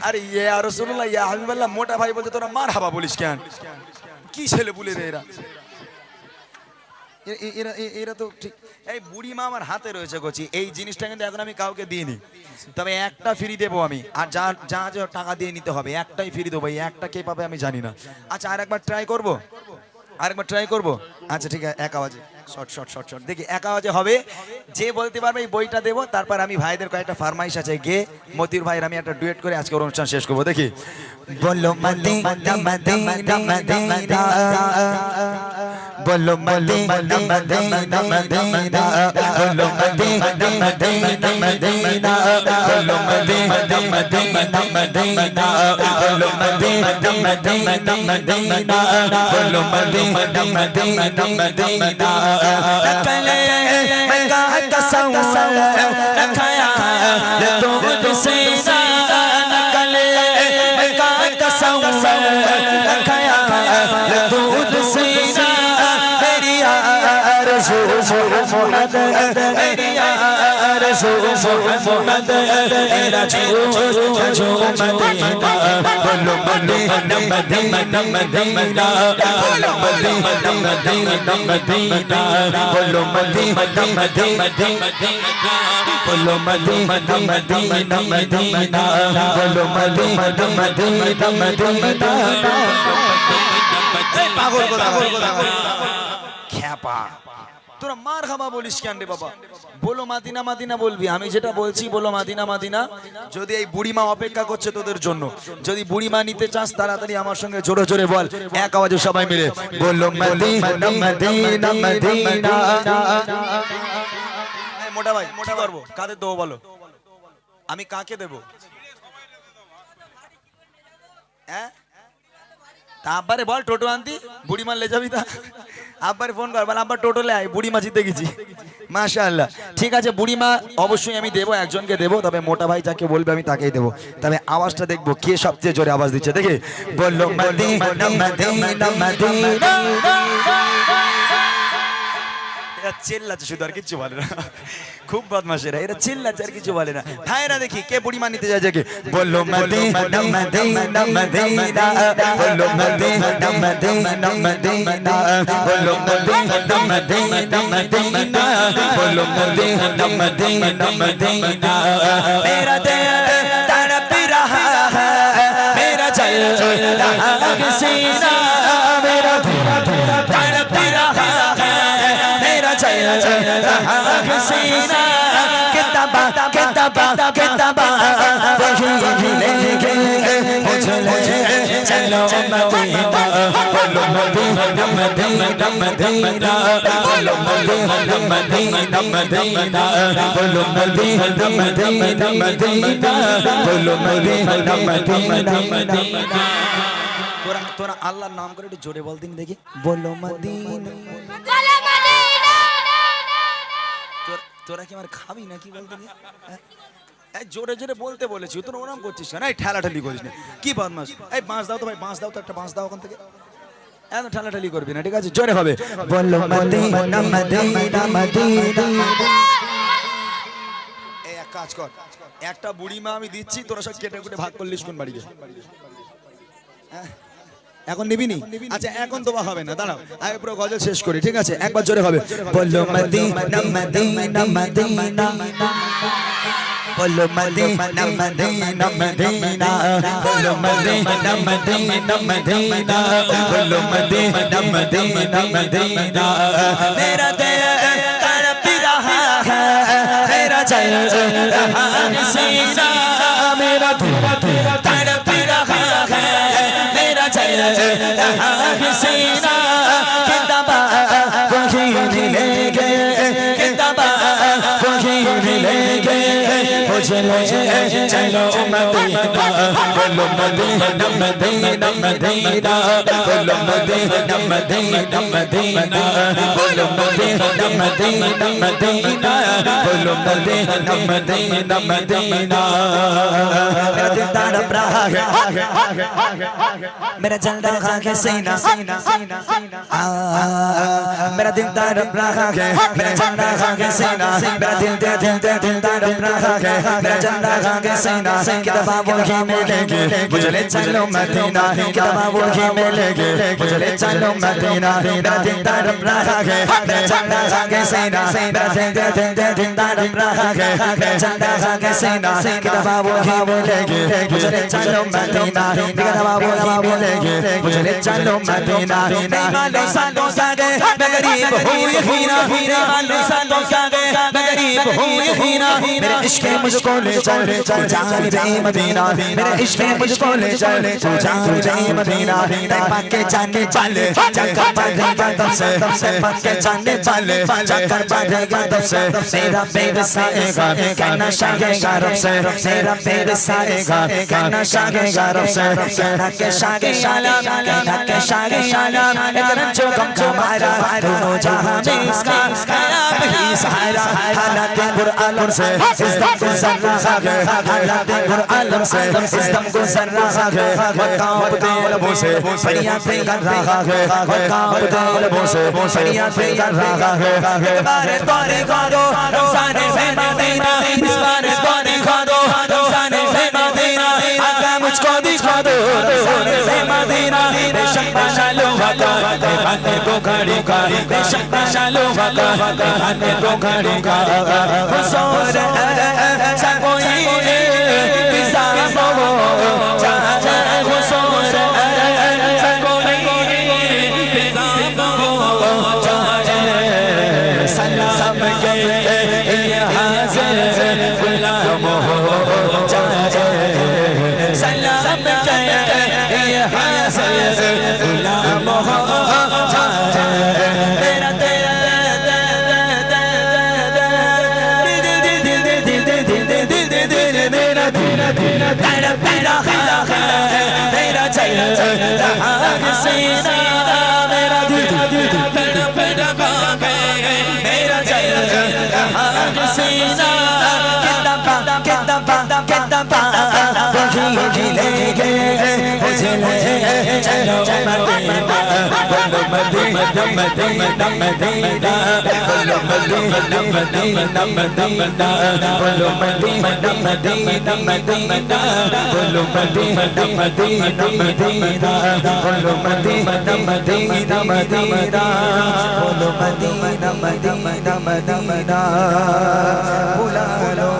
আরে ইয়া রাসূলুল্লাহ ইয়া হাবিবাল্লাহ, মোটা ভাই বলতে তোরা মারহাবা বলিস কেন? কি ছেলে বলে রে এরা? এরা এরা তো ঠিক। এই বুড়ি মা আমার হাতে রয়েছে গছি, এই জিনিসটা কিন্তু এখন আমি কাউকে দিইনি, তবে একটা ফ্রি দেবো আমি। আর যা যা যা টাকা দিয়ে নিতে হবে একটাই ফ্রি দেবো, এই একটা কে পাবে আমি জানি না। আচ্ছা আরেকবার ট্রাই করবো, আরেকবার ট্রাই করবো। আচ্ছা ঠিক আছে, এক আওয়াজে শর্ট শর্ট শর্ট শর্ট দেখি, এক আওয়াজে হবে। যে বলতে পারবে এই বইটা দেবো। তারপর আমি ভাইদের কয়েকটা ফারমাইশ আছে, গে মতিউর ভাইয়ের আমি একটা ডুয়েট করে আজকে অনুষ্ঠান শেষ করবো। দেখি বলো মদিনা মদিনা মদিনা, বলো মদিনা মদিনা মদিনা, বলো মদিনা মদিনা মদিনা, বলো মদিনা মদিনা মদিনা, বলো মদিনা মদিনা মদিনা, বলো মদিনা মদিনা মদিনা। নকলে মকা কসম রখায়া दूध से नकले मका कसम रखाया दूध से मेरी आरज़ू मोहम्मद, मेरी आरज़ू मोहम्मद, मेरा जो मदीना, बोलो मदीना मदीना मदीना, बोलो मदीना मदीना मदीना, बोलो मदीना मदीना मदीना, बोलो मदीना मदीना मदीना, बोलो मदीना मदीना मदीना। পাগল খ্যাপা, তোরা মার খাবা বলিস কেন রে বাবা? বলো মাদিনা মাদিনা বলবি, আমি যেটা বলছি বলো মাদিনা মাদিনা। যদি এই বুড়িমা অপেক্ষা করছে তোদের জন্য, যদি বুড়িমা নিতে চাস তাড়াতাড়ি আমার সঙ্গে জোরে জোরে বল, এক আওয়াজে সবাই মিলে বলো মাদিনা মাদিনা মাদিনা। মোটা ভাই কি করবো, কাদের দেবো বলো? আমি কাকে দেবো? হ্যাঁ আব্বারে বল টোটো আনতি, বুড়িমা লে যাবি তা আব্বারে ফোন কর, বল আব্বা টোটো লে আয়, বুড়িমা জিতে গেছি। মাশাআল্লাহ, ঠিক আছে বুড়িমা অবশ্যই আমি দেবো, একজনকে দেবো, তবে মোটা ভাই যাকে বলবে আমি তাকেই দেবো। তবে আওয়াজটা দেখবো কে সবচেয়ে জোরে আওয়াজ দিচ্ছে, দেখে বললো মদিনা মদিনা মদিনা। এরা চিল্লাচ্ছে শুধু, আর কিছু বলে না, খুব বদমাশেরা এরা, চিল্লাচ্ছে আর কিছু বলে না। ভাইরা দেখি কে বুড়িমা নিতে যায় যাকে, বললো মদিনা মদিনা মদিনা, বললো মদিনা মদিনা মদিনা, বললো মদিনা মদিনা মদিনা, বললো মদিনা মদিনা মদিনা। মেরা দিল তড়প रहा है, मेरा चल रहा है सीना, मेरा दिल तड़प रहा है, मेरा चल रहा है सीना। किताबा किताबा किताबा वही मिलेंगे मुझे ले चलो मदीना, बोलो मदीना मदीना मदीना, बोलो मदीना मदीना मदीना, बोलो मदीना मदीना मदीना, बोलो मदीना मदीना मदीना। তোরা তোরা আল্লাহর নাম করে একটু জোরে বল দিন দেখি, বলো মদিনা, বলো মদিনা। তোরা কি আমার খাবি না কি বলতে? এই জোরে জোরে বলতে বলেছি, তোরা ওরকম করছিস না, এই ঠেলাঠালি করিস না, কি বদমাশ। এই বাঁশ দাও তো ভাই, বাঁশ দাও তো, একটা বাঁশ দাও ওখান থেকে। এত ঠেলাঠালি করবি না, ঠিক আছে? জোরে হবে, বলো মদিনা মদিনা মদিনা। এই এক কাজ কর, একটা বুড়িমা আমি দিচ্ছি, তোরা সব কেটে কুটে ভাগ করলিস কোন বাড়িতে। এখন নিবিনি? আচ্ছা এখন তো হবে না, দাঁড়াও আগে পুরো গজল শেষ করি, ঠিক আছে? একবার জোরে হবে, বলো মদিনা মদিনা মদিনা, বলো মদিনা মদিনা মদিনা, বলো মদিনা মদিনা মদিনা, বলো মদিনা মদিনা মদিনা। मेरा दिल तड़प रहा है, मेरा चल रहा है सीना, मेरा दिल तड़प रहा है, मेरा चल रहा है सीना। किताबा वही मिलेंगे, किताबा वही मिलेंगे मुझे ले चलो मदीना, बोलो मदीना मदीना मदीना, बोलो मदीना मदीना मदीना, बोलो मदीना मदीना मदीना, बोलो मदीना मदीना मदीना। मेरा दिल तड़प रहा है, मेरा चल रहा है सीना, मेरा दिल तड़प रहा है, मेरा चल रहा है सीना, मेरा दिल दिल दिल दिल तड़प रहा है, मेरा चल रहा है सीना कि दबा वो ही मिलेंगे मुझे ले चलो मदीना कि दबा वो ही मिलेंगे मुझे ले चलो मदीना मेरा दिल तड़प रहा है मेरा चंदा के सीना मेरा दिल तड़प रहा है मेरा चंदा के सीना कि दबा वो ही मिलेंगे मुझे ले चलो मदीना कि दबा वो ही मिलेंगे मुझे ले चलो मदीना नहीं मालूम सालों क्या गए मैं गरीब हूँ यकीना नहीं मालूम सालों क्या गए मैं गरीब हूँ यकीना मेरे इश्क मुझको ले चल तू जान दे मदीना मेरे इश्क मुझको ले चल तू जान दे मदीना तेरे पक्के जाने वाले चक्कर बढ़ेगा तब से तेरे पक्के जाने वाले चक्कर बढ़ेगा तब से मेरा बेवसाएगा कहना शागेगा रब से मेरा बेवसाएगा कहना शागेगा रब से कहना के शागे आलम कहना के शागे आलम एक रंजो गम का मारा दोनों जहां में इसका आप ही सहारा हालात बुर आलम से इस दम को जर्रा है हालात बुर आलम से इस दम को जर्रा है कांप दे लबों से फरियादें कर रहा है कांप दे लबों से फरियादें कर रहा है बारे बारे गादो रमजान में मदीना इस बारे बारे गादो रमजान में मदीना आका मुझको दिखा दो रमजान में मदीना बेशक माशालो वाका बातें तो खड़ी का बेशक माशालो वाका बातें तो खड़ी का हुजूर सब कोई पिज़्ज़ा मोमो चाहे हुजूर सब कोई पिज़्ज़ा मोमो चाहे सलाम के ये हाज़िर गुलाम हो चाहे सलाम के ये हाज़िर गुलाम हो चाहे मेरा मेरा चल रहा है सीना मेरा दिल तड़प रहा है मेरा चल रहा है सीना कितना वही मिलेंगे मुझे ले चलो मदीना बोलो मदीना मदीना मदीना बोलो मदीना मदीना मदीना बोलो मदीना मदीना मदीना बोलो मदीना मदीना मदीना बोलो मदीना मदीना मदीना बोलो मदीना मदीना मदीना बुला लो